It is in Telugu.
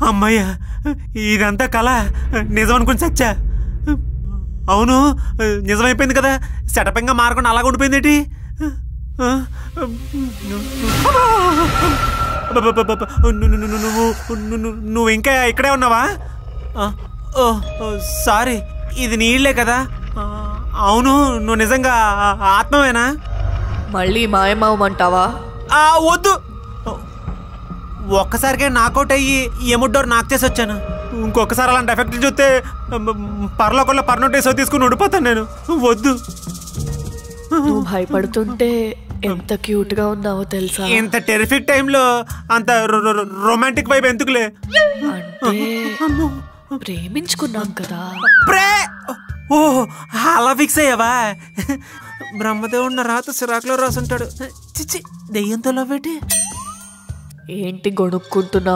అమ్మయ్య, ఇదంతా కళ, నిజం అనుకుని చచ్చా. అవును, నిజమైపోయింది కదా, సెటపింగా మారకుండా అలాగ ఉండిపోయింది ఏంటి? నువ్వు ఇంకా ఇక్కడే ఉన్నావా? సారీ, ఇది నీళ్లే కదా. అవును, నువ్వు నిజంగా ఆత్మవేనా? మళ్ళీ మాయమావమంటావా? వద్దు, ఒక్కసారికే నాకౌట్ అయ్యి ఎముడ్డోరు నాకు చేసి వచ్చాను. ఇంకొకసారి అలాంటి ఎఫెక్ట్ చూస్తే పర్లోకల్లో పర్నోటేసో తీసుకుని ఉండిపోతాను నేను. వద్దు. నువ్వు భయపడుతుంటే ఎంత క్యూట్ గా ఉన్నావో తెలుసా? ఇంత టెరిఫిక్ టైంలో అంత రొమాంటిక్ వైబ్ ఎందుకులే? అంటే ప్రేమించుకున్నాం కదా. ఓహో, అలా ఫిక్స్ అయ్యావా? బ్రహ్మదేవుడు నా రాత సిరాకులో రాసుంటాడు. చిచ్చి, దెయ్యంతో లవ్ ఏంటి? ఏంటి గొనుక్కుంటున్నావు?